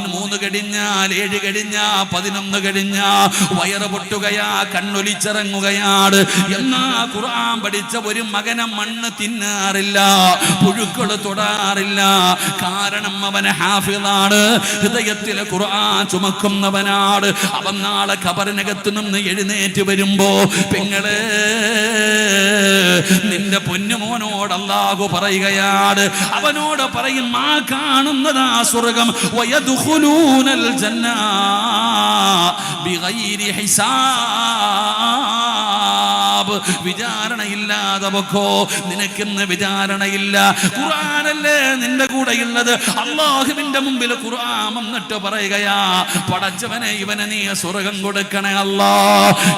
3 കഴിഞ്ഞാൽ 7 കഴിഞ്ഞാ 11 കഴിഞ്ഞാ വയറ് പൊട്ടുകയാ, കണ്ണൊലിച്ചിറങ്ങുകയാണ്. എന്നാ ഖുർആൻ പഠിച്ച ഒരു മകനെ മണ്ണ് തിന്നാറില്ല, പുഴുക്കൾ തൊടാറില്ല. കാരണം അവന് ഹാഫിളാണ്, ഹൃദയത്തിലെ ഖുർആൻ ചുമക്കുന്നവനാണ്. അവൻ നാളെ ഖബറിനകത്ത് നിന്ന് എഴുന്നേറ്റ് വരുമ്പോ, പെങ്ങളെ, നിന്റെ പൊന്നുമോനോട് അല്ലാഹു പറയുകയാണ്, അവനോട് പറയും, ആ കാണുന്നതാ സ്വർഗം. വയദ്ഖുലൂനൽ ജന്ന ബിഗൈരി ഹിസാബ്. ഹിസാബ്, വിചാരണയില്ലാതെ പൊക്കോ. നിനക്കിന്ന് വിചാരണയില്ല. ഖുർആനല്ലേ നിന്റെ കൂടെയുള്ളത്. അല്ലാഹുവിന്റെ മുമ്പിൽ ഖുർആൻ എന്നിട്ട് പറയുകയാ, പടച്ചവനെ ഇവനെ നീ സ്വർഗം കൊടുക്കണേ അല്ലാ.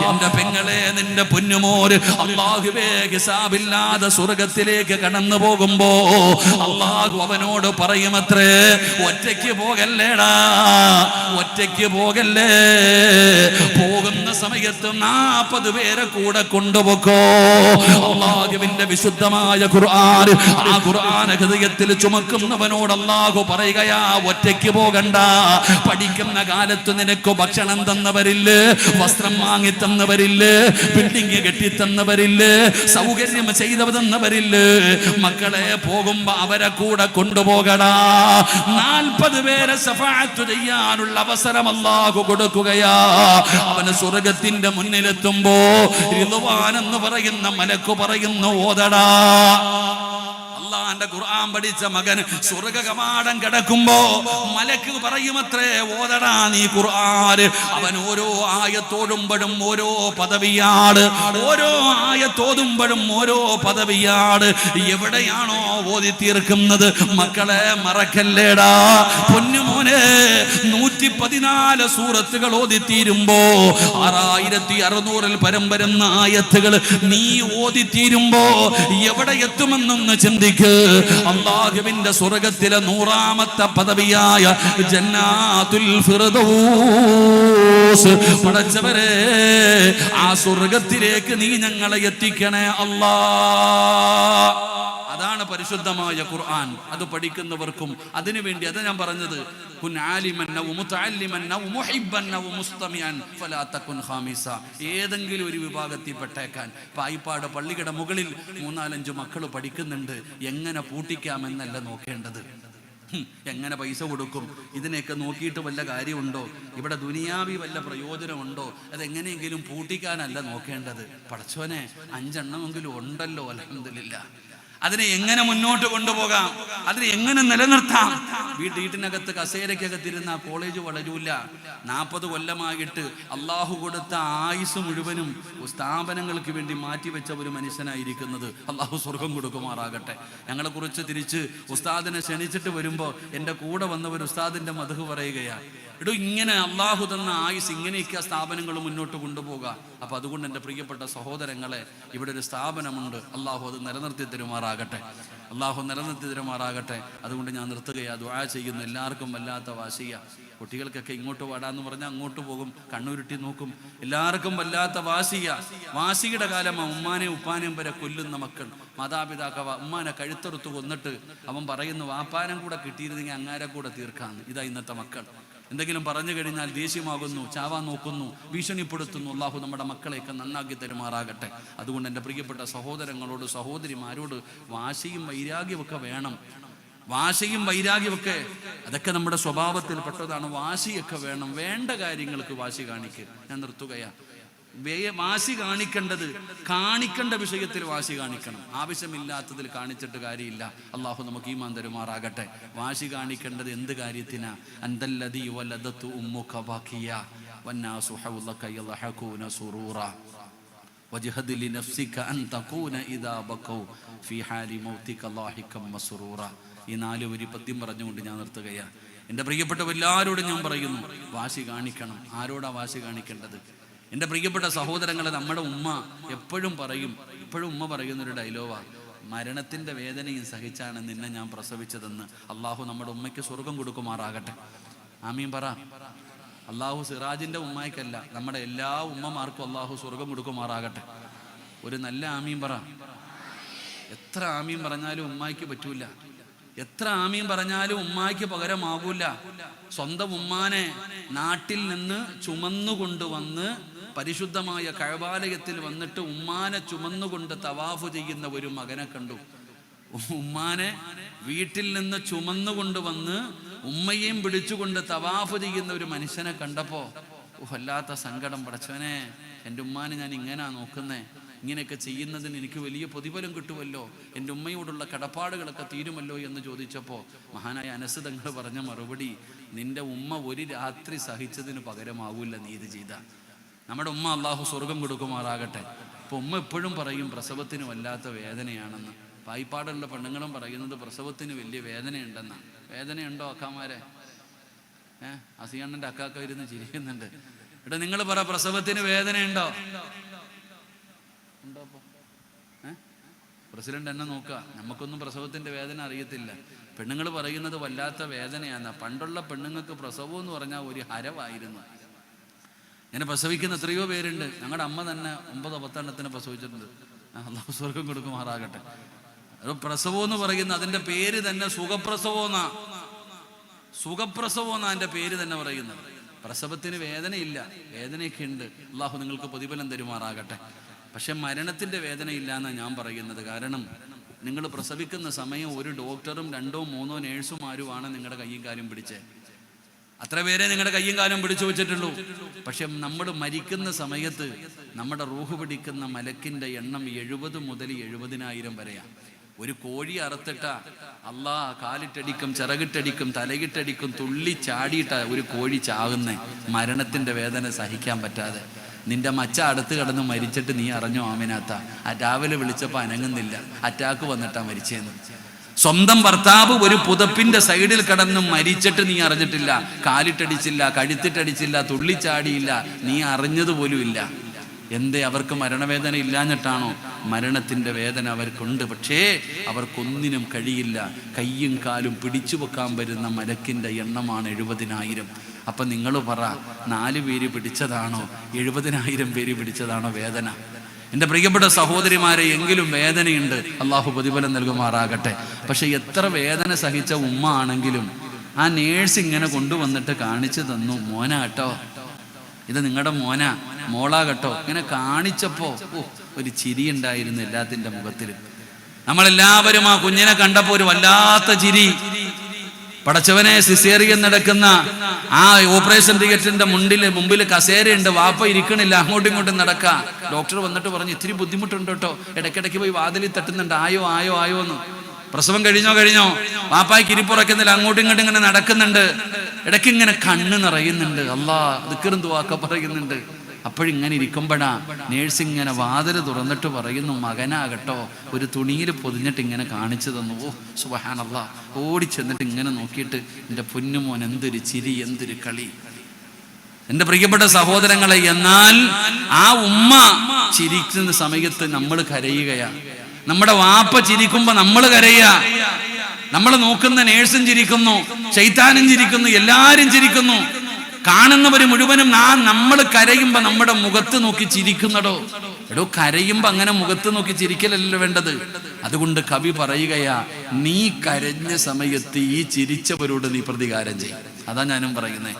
എന്റെ പെങ്ങളെ, നിന്റെ പൊന്നുമോര് അല്ലാഹുവേ ഹിസാബില്ലാതെ സ്വർഗത്തിലേക്ക് കടന്നു പോകുമ്പോ അല്ലാഹു അവനോട് പറയുമത്രേ, ഒറ്റയ്ക്ക് പോകല്ലേടാ, ഒറ്റയ്ക്ക് പോകല്ലേ. പോകുന്ന സമയത്ത് 40 പേരെ കൂടെ കൊണ്ടുപോക്കോ. അല്ലാഹുവിന്റെ വിശുദ്ധമായ ഖുർആൻ, ആ ഖുർആൻ ഹൃദയത്തിൽ ചുമക്കുന്നവനോട് അല്ലാഹു പറയുകയാ, ഒറ്റയ്ക്ക് പോകണ്ട. പഠിക്കുന്ന കാലത്ത് നിനക്ക് ഭക്ഷണം തന്നവരില്ലേ, വസ്ത്രം വാങ്ങി തന്നവരില്ലേ, ബിൽഡിംഗ് കെട്ടിത്തന്നവരില്ലേ, സൗകര്യം ചെയ്തവ തന്നവരില്ലേ. മക്കളെ, പോകുമ്പോ അവരെ കൂടെ കൊണ്ടുപോകടാ. 40 പേരെ ശഫാഅത്ത് ചെയ്യാനുള്ള അവസരം അല്ലാഹു കൊടുക്കുകയാ. അവന് സ്വർഗത്തിന്റെ മുന്നിലെത്തുമ്പോ റിദ്വാൻ എന്ന് പറയുന്ന മലക്ക് പറയുന്നു, ഓതടാ. അള്ളാന്റെ ഖുർആൻ പഠിച്ച മകൻ സ്വർഗ കവാടം കിടക്കുമ്പോ മലക്ക് പറയുമത്രേ, ഓതടാ നീ ഖുർആൻ. അവൻ ഓരോ ആയത്തോടുമ്പോഴും ഓരോ പദവിയാണ്, ഓരോ ആയത്തോടുമ്പോഴും ഓരോ പദവിയാണ്. എവിടെയാണോ ഓതി തീർക്കുന്നത്, മക്കളെ മറക്കല്ലേടാ. പൊന്നുമോനെ, 114 സൂറത്തുകൾ ഓതി തീരുമ്പോ 6600 പരം വരുന്ന ആയത്തുകൾ നീ ഓതി തീരുമ്പോ എവിടെ എത്തുമെന്നൊന്ന് ചിന്തിക്കും. അല്ലാഹുവിന്റെ സ്വർഗത്തിലെ 100ാമത്തെ പദവിയായ ജന്നാത്തുൽ ഫിർദൗസ്. പടച്ചവരെ, ആ സ്വർഗത്തിലേക്ക് നീ ഞങ്ങളെ എത്തിക്കണേ അല്ലാ. അതാണ് പരിശുദ്ധമായ ഖുർആൻ. അത് പഠിക്കുന്നവർക്കും അതിനുവേണ്ടി, അത് ഞാൻ പറഞ്ഞത്, കുൻ ആലിമൻ ഔ മുതഅല്ലിമൻ ഔ മുഹിബ്ബൻ ഔ മുസ്തമിഅൻ ഫലാ തകുൻ ഖാമിസ. ഏതെങ്കിലും ഒരു വിഭാഗത്തിൽ പെട്ടേക്കാൻ. പായിപ്പാട് പള്ളിയുടെ മുകളിൽ 3-4 മക്കൾ പഠിക്കുന്നുണ്ട്. എങ്ങനെ പൂട്ടിക്കാമെന്നല്ല നോക്കേണ്ടത്, എങ്ങനെ പൈസ കൊടുക്കും, ഇതിനെയൊക്കെ നോക്കിയിട്ട് വല്ല കാര്യമുണ്ടോ, ഇവിടെ ദുനിയാവി വല്ല പ്രയോജനമുണ്ടോ, അതെങ്ങനെയെങ്കിലും പൂട്ടിക്കാനല്ല നോക്കേണ്ടത്. പടച്ചോനെ, 5 എണ്ണമെങ്കിലും ഉണ്ടല്ലോ, അൽഹംദുലില്ലാ. അതിനെ എങ്ങനെ മുന്നോട്ട് കൊണ്ടുപോകാം, അതിനെ എങ്ങനെ നിലനിർത്താം. വീട്ടിനകത്ത് കസേരയ്ക്കകത്തിരുന്ന കോളേജ് വളരൂല. 40 കൊല്ലമായിട്ട് അള്ളാഹു കൊടുത്ത ആയുസ് മുഴുവനും സ്ഥാപനങ്ങൾക്ക് വേണ്ടി മാറ്റിവെച്ച ഒരു മനുഷ്യനായിരിക്കുന്നത്. അള്ളാഹു സ്വർഗം കൊടുക്കുമാറാകട്ടെ. ഞങ്ങളെ കുറിച്ച് തിരിച്ച് ഉസ്താദിനെ ക്ഷണിച്ചിട്ട് വരുമ്പോൾ എൻ്റെ കൂടെ വന്നവർ ഉസ്താദിൻ്റെ മദ്ഹ് പറയുകയാണ്. എടോ, ഇങ്ങനെ അള്ളാഹു തന്ന ആയുസ് ഇങ്ങനെയൊക്കെ സ്ഥാപനങ്ങൾ മുന്നോട്ട് കൊണ്ടുപോകാം. അപ്പം അതുകൊണ്ട് എൻ്റെ പ്രിയപ്പെട്ട സഹോദരങ്ങളെ, ഇവിടെ ഒരു സ്ഥാപനമുണ്ട്. അള്ളാഹു അത് നിലനിർത്തി തരുമാറാകട്ടെ, അള്ളാഹു നിലനിർത്തി തരുമാറാകട്ടെ. അതുകൊണ്ട് ഞാൻ നിർത്തുകയാ, ദുആ ചെയ്യുന്നു. എല്ലാവർക്കും വല്ലാത്ത വാശിയ. കുട്ടികൾക്കൊക്കെ ഇങ്ങോട്ട് വാടാന്ന് പറഞ്ഞാൽ അങ്ങോട്ട് പോകും, കണ്ണുരുട്ടി നോക്കും. എല്ലാവർക്കും വല്ലാത്ത വാശിയ. വാശിയുടെ കാലമാണ്. ഉമ്മാനെയും ഉപ്പാനെയും വരെ കൊല്ലുന്ന മക്കൾ. മാതാപിതാക്ക ഉമ്മാനെ കഴുത്തെറുത്ത് കൊന്നിട്ട് അവൻ പറയുന്നു, വാപ്പാനം കൂടെ കിട്ടിയിരുന്നെങ്കിൽ അങ്ങാരെ കൂടെ തീർക്കാന്ന്. ഇതാ ഇന്നത്തെ മക്കൾ. എന്തെങ്കിലും പറഞ്ഞു കഴിഞ്ഞാൽ ദേഷ്യമാകുന്നു, ചാവാൻ നോക്കുന്നു, ഭീഷണിപ്പെടുത്തുന്നു. അല്ലാഹു നമ്മുടെ മക്കളെയൊക്കെ നന്നാക്കി തരുമാറാകട്ടെ. അതുകൊണ്ട് എൻ്റെ പ്രിയപ്പെട്ട സഹോദരങ്ങളോട്, സഹോദരിമാരോട്, വാശിയും വൈരാഗ്യമൊക്കെ വേണം. വാശിയും വൈരാഗ്യമൊക്കെ അതൊക്കെ നമ്മുടെ സ്വഭാവത്തിൽപ്പെട്ടതാണ്. വാശിയൊക്കെ വേണം. വേണ്ട കാര്യങ്ങൾക്ക് വാശി കാണിക്കുക. ഞാൻ നിർത്തുകയാ. വാശി കാണിക്കേണ്ടത്, കാണിക്കേണ്ട വിഷയത്തിൽ വാശി കാണിക്കണം. ആവശ്യമില്ലാത്തതിൽ കാണിച്ചിട്ട് കാര്യമില്ല. അള്ളാഹു നമുക്ക് ഈമാൻ തരുമാറാകട്ടെ. വാശി കാണിക്കേണ്ടത് എന്ത് കാര്യത്തിനാ? അന്തല്ലദീ വലദതു ഉമ്മുക ബാഖിയ വന്നാസു ഹൗലക യൽഹഖൂന സുറൂറ വജ്ഹദ് ലിനഫ്സിക അൻ തകൂന ഇദാ ബഖൗ ഫീ ഹാലി മൗതിക ലാഹികം മസ്റൂറ. ഈ 4 വരി പദ്യം പറഞ്ഞുകൊണ്ട് ഞാൻ നിർത്തുകയാ. എൻ്റെ പ്രിയപ്പെട്ട എല്ലാവരോടും ഞാൻ പറയുന്നു, വാശി കാണിക്കണം. ആരോടാ വാശി കാണിക്കേണ്ടത്? എൻ്റെ പ്രിയപ്പെട്ട സഹോദരങ്ങളെ, നമ്മുടെ ഉമ്മ എപ്പോഴും പറയും, ഇപ്പോഴും ഉമ്മ പറയുന്നൊരു ഡയലോഗാ, മരണത്തിൻ്റെ വേദനയും സഹിച്ചാണ് നിന്നെ ഞാൻ പ്രസവിച്ചതെന്ന്. അള്ളാഹു നമ്മുടെ ഉമ്മയ്ക്ക് സ്വർഗം കൊടുക്കുമാറാകട്ടെ. ആമീൻ പറ. അള്ളാഹു സിറാജിൻ്റെ ഉമ്മായിക്കല്ല, നമ്മുടെ എല്ലാ ഉമ്മമാർക്കും അള്ളാഹു സ്വർഗം കൊടുക്കുമാറാകട്ടെ. ഒരു നല്ല ആമീൻ പറ. എത്ര ആമീൻ പറഞ്ഞാലും ഉമ്മായിക്ക് പറ്റൂല. എത്ര ആമീൻ പറഞ്ഞാലും ഉമ്മായിക്ക് പകരമാകൂല. സ്വന്തം ഉമ്മാനെ നാട്ടിൽ നിന്ന് ചുമന്നുകൊണ്ടുവന്ന് പരിശുദ്ധമായ കഅബാലയത്തിൽ വന്നിട്ട് ഉമ്മാനെ ചുമന്നുകൊണ്ട് തവാഫ് ചെയ്യുന്ന ഒരു മകനെ കണ്ടു. ഉമ്മാനെ വീട്ടിൽ നിന്ന് ചുമന്നുകൊണ്ടുവന്ന് ഉമ്മയെയും പിടിച്ചുകൊണ്ട് തവാഫ് ചെയ്യുന്ന ഒരു മനുഷ്യനെ കണ്ടപ്പോൾ വല്ലാത്ത സങ്കടം. പടച്ചവനെ, എൻ്റെ ഉമ്മാനെ ഞാൻ ഇങ്ങനാ നോക്കുന്നേ, ഇങ്ങനെയൊക്കെ ചെയ്യുന്നതിന് എനിക്ക് വലിയ പ്രതിഫലം കിട്ടുമല്ലോ, എൻ്റെ ഉമ്മയോടുള്ള കടപ്പാടുകളൊക്കെ തീരുമല്ലോ എന്ന് ചോദിച്ചപ്പോൾ മഹാനായ അനസ് തങ്ങൾ പറഞ്ഞ മറുപടി, നിന്റെ ഉമ്മ ഒരു രാത്രി സഹിച്ചതിന് പകരമാകൂല നീ ഇത് ചെയ്ത. നമ്മുടെ ഉമ്മ അള്ളാഹു സ്വർഗം കൊടുക്കുമാറാകട്ടെ. അപ്പോൾ ഉമ്മ എപ്പോഴും പറയും പ്രസവത്തിന് വല്ലാത്ത വേദനയാണെന്ന്. പായിപ്പാടുള്ള പെണ്ണുങ്ങളും പറയുന്നത് പ്രസവത്തിന് വലിയ വേദനയുണ്ടെന്നാണ്. വേദനയുണ്ടോ അക്കാമാരെ? അസിയണ്ണൻ്റെ അക്കാക്ക ഇരുന്ന് ചിരിക്കുന്നുണ്ട്. ഇവിടെ നിങ്ങൾ പറ, പ്രസവത്തിന് വേദനയുണ്ടോ? ഉണ്ടോ? അപ്പോൾ പ്രസിഡന്റ് എന്നെ നോക്കുക, നമുക്കൊന്നും പ്രസവത്തിൻ്റെ വേദന അറിയത്തില്ല. പെണ്ണുങ്ങൾ പറയുന്നത് വല്ലാത്ത വേദനയാണ്. പണ്ടുള്ള പെണ്ണുങ്ങൾക്ക് പ്രസവം എന്ന് പറഞ്ഞാൽ ഒരു ഹരവായിരുന്നു. ഇങ്ങനെ പ്രസവിക്കുന്ന എത്രയോ പേരുണ്ട്. ഞങ്ങളുടെ അമ്മ തന്നെ 9-10 പ്രസവിച്ചിട്ടുണ്ട്. അല്ലാഹു സ്വർഗം കൊടുക്കുമാറാകട്ടെ. പ്രസവം എന്ന് പറയുന്ന അതിൻ്റെ പേര് തന്നെ സുഖപ്രസവമെന്നാ. സുഖപ്രസവമെന്നാ അതിൻ്റെ പേര് തന്നെ പറയുന്നത്. പ്രസവത്തിന് വേദനയില്ല, വേദനയൊക്കെ ഉണ്ട്. അല്ലാഹു നിങ്ങൾക്ക് പ്രതിഫലം തരുമാറാകട്ടെ. പക്ഷെ മരണത്തിൻ്റെ വേദനയില്ല എന്നാണ് ഞാൻ പറയുന്നത്. കാരണം നിങ്ങൾ പ്രസവിക്കുന്ന സമയം ഒരു ഡോക്ടറും 2-3 നേഴ്സുമാരുമാണ് നിങ്ങളുടെ കയ്യും കാലും പിടിച്ചേ. അത്ര പേരെ നിങ്ങളുടെ കയ്യും കാലും പിടിച്ചു വെച്ചിട്ടുള്ളൂ. പക്ഷെ നമ്മൾ മരിക്കുന്ന സമയത്ത് നമ്മുടെ റൂഹ് പിടിക്കുന്ന മലക്കിൻ്റെ എണ്ണം 70 മുതൽ 70,000 വരെയാണ്. ഒരു കോഴി അറുത്തിട്ട അല്ലാ കാലിട്ടടിക്കും, ചിറകിട്ടടിക്കും, തലകിട്ടടിക്കും, തുള്ളി ചാടിയിട്ട ഒരു കോഴി ചാകുന്നേ, മരണത്തിൻ്റെ വേദന സഹിക്കാൻ പറ്റാതെ. നിന്റെ മച്ച അടുത്ത് കിടന്ന് മരിച്ചിട്ട് നീ അറിഞ്ഞോ ആമിനാത്ത? രാവിലെ വിളിച്ചപ്പോൾ അനങ്ങുന്നില്ല, അറ്റാക്ക് വന്നിട്ടാ മരിച്ചേന്ന്. സ്വന്തം ഭർത്താവ് ഒരു പുതപ്പിന്റെ സൈഡിൽ കിടന്ന് മരിച്ചിട്ട് നീ അറിഞ്ഞിട്ടില്ല, കാലിട്ടടിച്ചില്ല, കഴുത്തിട്ടടിച്ചില്ല, തുള്ളിച്ചാടിയില്ല, നീ അറിഞ്ഞതുപോലും ഇല്ല. എന്തേ? അവർക്ക് മരണവേദന ഇല്ലാഞ്ഞിട്ടാണോ? മരണത്തിൻ്റെ വേദന അവർക്കുണ്ട്. പക്ഷേ അവർക്കൊന്നിനും കഴിയില്ല. കയ്യും കാലും പിടിച്ചു വെക്കാൻ വരുന്ന മലക്കിൻ്റെ എണ്ണമാണ് 70,000. അപ്പം നിങ്ങൾ പറ, 4 പേര് പിടിച്ചതാണോ 70,000 പേര് പിടിച്ചതാണോ വേദന? എൻ്റെ പ്രിയപ്പെട്ട സഹോദരിമാരെ, എങ്കിലും വേദനയുണ്ട്. അള്ളാഹു പ്രതിഫലം നൽകുമാറാകട്ടെ. പക്ഷെ എത്ര വേദന സഹിച്ച ഉമ്മ ആണെങ്കിലും ആ നേഴ്സ് ഇങ്ങനെ കൊണ്ടുവന്നിട്ട് കാണിച്ചു തന്നു, മോന കേട്ടോ, ഇത് നിങ്ങളുടെ മോന, മോളാ കേട്ടോ. ഇങ്ങനെ കാണിച്ചപ്പോൾ ഒരു ചിരി ഉണ്ടായിരുന്നു എല്ലാത്തിൻ്റെ മുഖത്തിലും. നമ്മളെല്ലാവരും ആ കുഞ്ഞിനെ കണ്ടപ്പോൾ ഒരു വല്ലാത്ത ചിരി. പടച്ചവനെ, സിസേറിയൻ നടക്കുന്ന ആ ഓപ്പറേഷൻ തിയേറ്ററിന്റെ മുമ്പിൽ കസേരയുണ്ട്, വാപ്പ ഇരിക്കണില്ല, അങ്ങോട്ടും ഇങ്ങോട്ടും നടക്കുക. ഡോക്ടർ വന്നിട്ട് പറഞ്ഞു, ഇത്തിരി ബുദ്ധിമുട്ടുണ്ട് കേട്ടോ, ഇടയ്ക്കിടയ്ക്ക് പോയി വാതിലിൽ തട്ടുന്നുണ്ട്, ആയോ ആയോ ആയോ എന്ന്. പ്രസവം കഴിഞ്ഞോ, വാപ്പായ്ക്ക് ഇരിപ്പുറക്കുന്നില്ല, അങ്ങോട്ടും ഇങ്ങോട്ടും ഇങ്ങനെ നടക്കുന്നുണ്ട്, ഇടയ്ക്ക് ഇങ്ങനെ കണ്ണ് നിറയുന്നുണ്ട്, അല്ലാ ദിക്റും ദുആക്കെ പറയുന്നുണ്ട്. അപ്പോഴിങ്ങനെ ഇരിക്കുമ്പോഴാ നേഴ്സ് ഇങ്ങനെ വാതില് തുറന്നിട്ട് പറയുന്നു, മകനാകട്ടോ ഒരു തുണിയിൽ പൊതിഞ്ഞിട്ട് ഇങ്ങനെ കാണിച്ചു തന്നു. ഓ സുബ്ഹാനല്ലാഹ്. ഓടിച്ചെന്നിട്ട് ഇങ്ങനെ നോക്കിയിട്ട്, എൻ്റെ പൊന്നുമോൻ എന്തൊരു ചിരി, എന്തൊരു കളി. എൻ്റെ പ്രിയപ്പെട്ട സഹോദരങ്ങളെ, എന്നാൽ ആ ഉമ്മ ചിരിക്കുന്ന സമയത്ത് നമ്മൾ കരയുകയാ. നമ്മുടെ വാപ്പ ചിരിക്കുമ്പോ നമ്മൾ കരയുക. നമ്മൾ നോക്കുന്ന നേഴ്സും ചിരിക്കുന്നു, ശൈത്താനും ചിരിക്കുന്നു, എല്ലാരും ചിരിക്കുന്നു. കാണുന്നവര് മുഴുവനും നമ്മൾ കരയുമ്പോ നമ്മുടെ മുഖത്ത് നോക്കി ചിരിക്കുന്നടോ. എടോ, കരയുമ്പോ അങ്ങനെ മുഖത്ത് നോക്കി ചിരിക്കലല്ലോ വേണ്ടത്. അതുകൊണ്ട് കവി പറയുകയാ, നീ കരഞ്ഞ സമയത്ത് ഈ ചിരിച്ചവരോട് നീ പ്രതികാരം ചെയ്യും. അതാ ഞാനും പറയുന്നേ.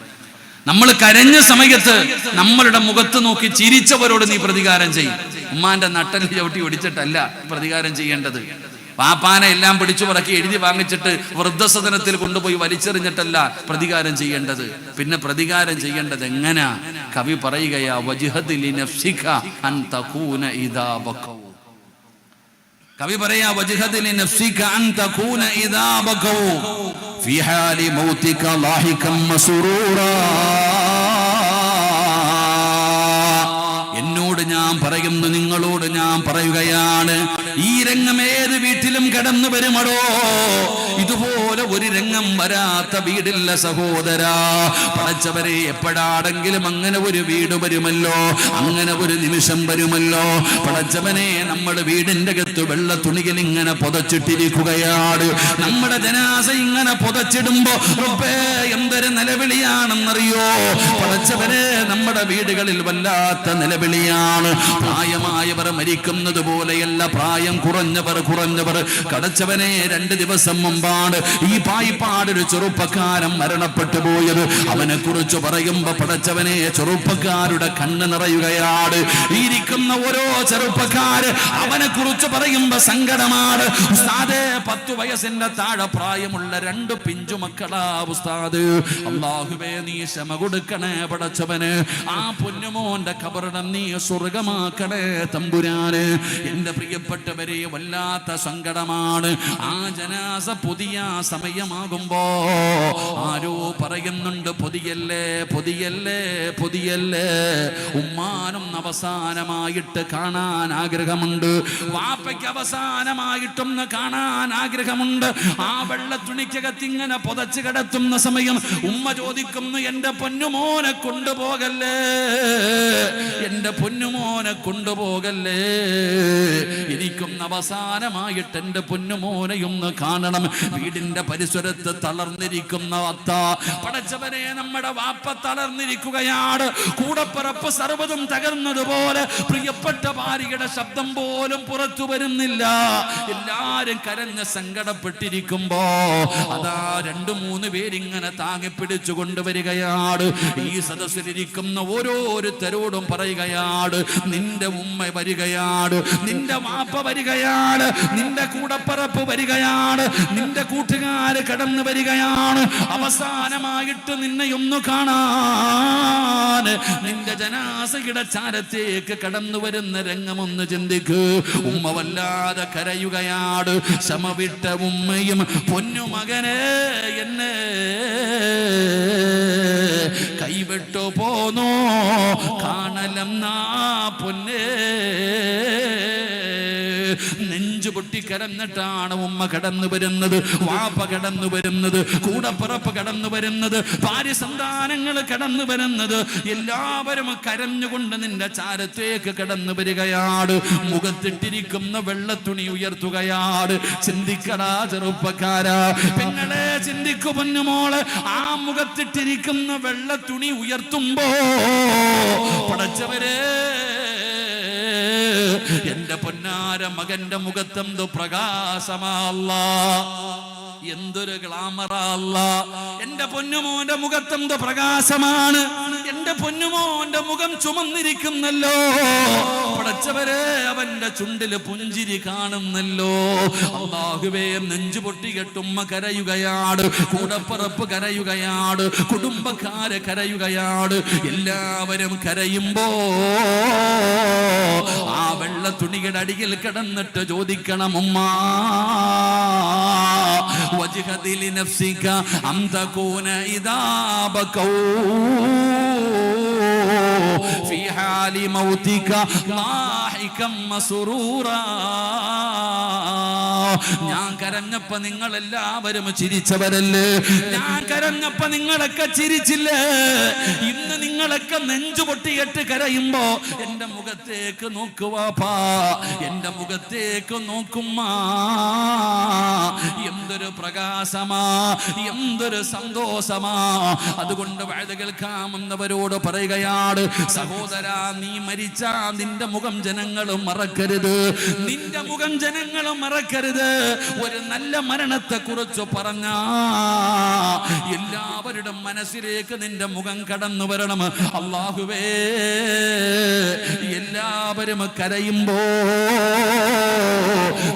നമ്മൾ കരഞ്ഞ സമയത്ത് നമ്മളുടെ മുഖത്ത് നോക്കി ചിരിച്ചവരോട് നീ പ്രതികാരം ചെയ്യും. ഉമ്മാന്റെ നട്ടൽ ചവിട്ടി ഒടിച്ചിട്ടല്ല പ്രതികാരം ചെയ്യേണ്ടത്. പാപ്പാനെ എല്ലാം പിടിച്ചു പറക്കി എഴുതി വാങ്ങിച്ചിട്ട് വൃദ്ധസദനത്തിൽ കൊണ്ടുപോയി വലിച്ചെറിഞ്ഞിട്ടല്ല പ്രതികാരം ചെയ്യേണ്ടത്. പിന്നെ പ്രതികാരം ചെയ്യേണ്ടത് എങ്ങനാ? കവി പറയുകയാ, വജ്ഹദ് ലിനഫ്സിക അൻ തകൂന ഇദാ ബഖൗ. കവി പറയാ, വജ്ഹദ് ലിനഫ്സിക അൻ തകൂന ഇദാ ബഖൗ ഫീ ഹാലി മൗതിക ലാഹികം മസ്റൂറാ. എന്നോട് ഞാൻ പറയുന്നു, നിങ്ങളോട് ഞാൻ പറയുകയാണ്, ഈ രംഗം ഏത് വീട്ടിലും കടന്നു വരുമടോ. ഇതുപോലെ ഒരു രംഗം വരാത്ത വീടില്ല സഹോദരാ. പടച്ചവരെ, എപ്പോഴാണെങ്കിലും അങ്ങനെ ഒരു വീട് വരുമല്ലോ, അങ്ങനെ ഒരു നിമിഷം വരുമല്ലോ. പടച്ചവനെ, നമ്മുടെ വീടിന്റെ അകത്ത് വെള്ള തുണിയിൽ ഇങ്ങനെ പുതച്ചിട്ടിരിക്കുകയാണ്. നമ്മുടെ ജനാസ ഇങ്ങനെ പുതച്ചിടുമ്പോ റബ്ബേ എന്തൊരു നിലവിളിയാണെന്നറിയോ. പടച്ചവനെ, നമ്മുടെ വീടുകളിൽ വല്ലാത്ത നിലവിളിയാണ്. പ്രായമായവർ മരിക്കുന്നത് പോലെയല്ല, പ്രായം കുറഞ്ഞവർ കടച്ചവനെ. 2 ദിവസം മുമ്പാണ് ഈ പായിപ്പാടൊരു ചെറുപ്പക്കാരൻ മരണപ്പെട്ടു പോയത്. അവനെ കുറിച്ച് പറയുമ്പോ പടച്ചവനെ, ചെറുപ്പക്കാരുടെ കണ്ണ് നിറയുകയാണ്. ഇരിക്കുന്ന ഓരോ ചെറുപ്പക്കാര് അവനെ കുറിച്ച് പറയുമ്പോ സങ്കടമാണ്. ഉസ്താദേ, 10 വയസ്സിന്റെ താഴെ പ്രായമുള്ള 2 പിഞ്ചു മക്കളാ ഉസ്താദ്. അല്ലാഹുവേ നീ ക്ഷമ കൊടുക്കണേ പടച്ചവന്. ആ പൊന്നുമോന്റെ ഖബറിടം നീ സ്വർഗമാക്കണേ തമ്പുരാന്. എന്റെ പ്രിയപ്പെട്ടവരെ വല്ലാത്ത സങ്കടമാണ്. ആ ജനാസ പുതിയ സമയമാകുമ്പോ ആരോ പറയുന്നുണ്ട് പൊതിയല്ലേ പൊതിയല്ലേ പൊതിയല്ലേ. ഉമ്മാനും അവസാനമായിട്ട് കാണാൻ ആഗ്രഹമുണ്ട്, വാപ്പയ്ക്ക് അവസാനമായിട്ടൊന്ന് കാണാൻ ആഗ്രഹമുണ്ട്. ആ വെള്ള തുണിക്കകത്ത് ഇങ്ങനെ പുതച്ച് കിടത്തുന്ന സമയം ഉമ്മ ചോദിക്കുന്നു, എന്റെ പൊന്നുമോനെ കൊണ്ടുപോകല്ലേ, എന്റെ പൊന്നുമോനെ കൊണ്ടുപോകല്ലേ, എനിക്കൊന്ന് അവസാനമായിട്ട് എന്റെ പൊന്നുമോനെയൊന്ന് കാണണം. വീടിന്റെ പരിസരത്ത് തളർന്നിരിക്കുന്ന അത്ത, പടച്ചവനെ നമ്മുടെ വാപ്പ തളർന്നിരിക്കുകയാണ്. കൂടപ്പിറപ്പ് സർവ്വതും തകർന്നതുപോലെ പ്രിയപ്പെട്ട ഭാര്യയുടെ ശബ്ദം പോലും പുറത്തു വരുന്നില്ല. എല്ലാരും കരഞ്ഞ് സങ്കടപ്പെട്ടിരിക്കുമ്പോ അതാ 2-3 പേരിങ്ങനെ താങ്ങി പിടിച്ചു കൊണ്ടുവരികയാണ്. ഈ സദസ്സിലിരിക്കുന്ന ഓരോരുത്തരോടും പറയുകയാണ്, നിന്റെ ഉമ്മ വരികയാണ്, നിന്റെ വാപ്പ വരികയാണ്, നിന്റെ കൂടപ്പിറപ്പ് വരികയാണ്, നിന്റെ കൂട്ടുകാര് കടന്നു വരികയാണ്. അവസാനമായിട്ട് നിന്നെ ഒന്ന് കാണാൻ നിന്റെ ജനാസയുടെ ചാരത്തേക്ക് കടന്നു വരുന്ന രംഗമൊന്ന് ചിന്തിക്ക്. ഉമ്മ വല്ലാതെ കരയുകയാണ്. ശമവിട്ട ഉമ്മയും പൊന്നുമകനെ എന്നെ കൈവിട്ടു പോന്നോ കാണലെന്നാ പൊന്നേ. നെഞ്ചു പൊട്ടി കരന്നിട്ടാണ് ഉമ്മ കടന്നു വരുന്നത്, വാപ്പ കടന്നു വരുന്നത്, കൂടപ്പിറപ്പ് കടന്നു വരുന്നത്, ഭാര്യ സന്താനങ്ങൾ കടന്നു വരുന്നത്. എല്ലാവരും കരഞ്ഞുകൊണ്ട് നിന്റെ ചാരത്തേക്ക് കടന്നു വരികയാണ്. മുഖത്തിട്ടിരിക്കുന്ന വെള്ളത്തുണി ഉയർത്തുകയാണ്. ചിന്തിക്കടാ ചെറുപ്പക്കാരാ, പെങ്ങളെ ചിന്തിക്കു പൊന്നുമോള്. ആ മുഖത്തിട്ടിരിക്കുന്ന വെള്ളത്തുണി ഉയർത്തുമ്പോ പടച്ചവരെ എന്റെ പൊന്നാര മകന്റെ മുഖത്തെന്തോ പ്രകാശമല്ല, എന്തൊരു ഗ്ലാമറല്ല. എന്റെ പൊന്നുമോന്റെ മുഖത്തെന്തോ പ്രകാശമാണ്. എന്റെ പൊന്നുമോന്റെ മുഖം ചുമന്നിരിക്കുന്നല്ലോ പടച്ചവരെ, അവന്റെ ചുണ്ടില് പുഞ്ചിരി കാണുന്നല്ലോ. അല്ലാഹുവേ നെഞ്ചു പൊട്ടികെട്ടുമ്മ കരയുകയാണ്, കൂടപ്പിറപ്പ് കരയുകയാണ്, കുടുംബക്കാര് കരയുകയാണ്. എല്ലാവരും കരയുമ്പോ ആ വെള്ള തുണിയുടെ അടിയിൽ കിടന്നിട്ട് ചോദിക്കണം, ഉമ്മ വജ്ഹദി ലിനഫ്സിക അം തകൂന ഇദാ ബകൗ ഫീ ഹാലി മൗതിക ലാഹികം മസ്റൂറാ. ഞാൻ കരഞ്ഞപ്പോ നിങ്ങൾ എല്ലാവരും ചിരിച്ചവരല്ലേ, ഞാൻ കരഞ്ഞപ്പോ നിങ്ങളൊക്കെ ചിരിച്ചില്ലേ. ഇന്ന് നിങ്ങളൊക്കെ നെഞ്ചു പൊട്ടിയിട്ട് കരയുമ്പോ എന്റെ മുഖത്തേക്ക് നോക്കുവാപ്പാ, എന്റെ മുഖത്തേക്ക് നോക്കുമ്മ. എന്തൊരു പ്രകാശമാ, എന്തൊരു സന്തോഷമാ. അതുകൊണ്ട് വഅദ കേൾക്കാമെന്നവരോട് പറയുകയാണ്, സഹോദരാ നീ മരിച്ചാ നിന്റെ മുഖം ജനങ്ങൾ മറക്കരുത്, നിന്റെ മുഖം ജനങ്ങൾ മറക്കരുത്. ഒരു നല്ല മരണത്തെ കുറിച്ച് പറഞ്ഞ എല്ലാവരുടെ മനസ്സിലേക്ക് നിന്റെ മുഖം കടന്നു വരണം. അല്ലാഹുവേ എല്ലാവരും കരയുമ്പോ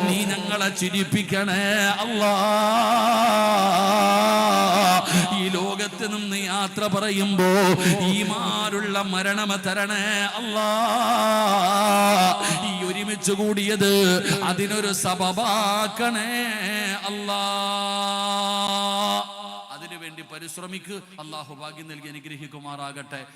നീ ഞങ്ങളെ ചിരിപ്പിക്കണേ അല്ലാ. ഈ ലോകത്ത് നിന്ന് യാത്ര പറയുമ്പോ ഈമാനുള്ള മരണം തരണേ അല്ലാ. ഈ ഒരുമിച്ച് കൂടിയത് അതിനൊരു സബബാക്കണേ അല്ലാ. അതിനുവേണ്ടി പരിശ്രമിക്ക്. അല്ലാഹു ഭാഗ്യം നൽകി അനുഗ്രഹിക്കുമാറാകട്ടെ.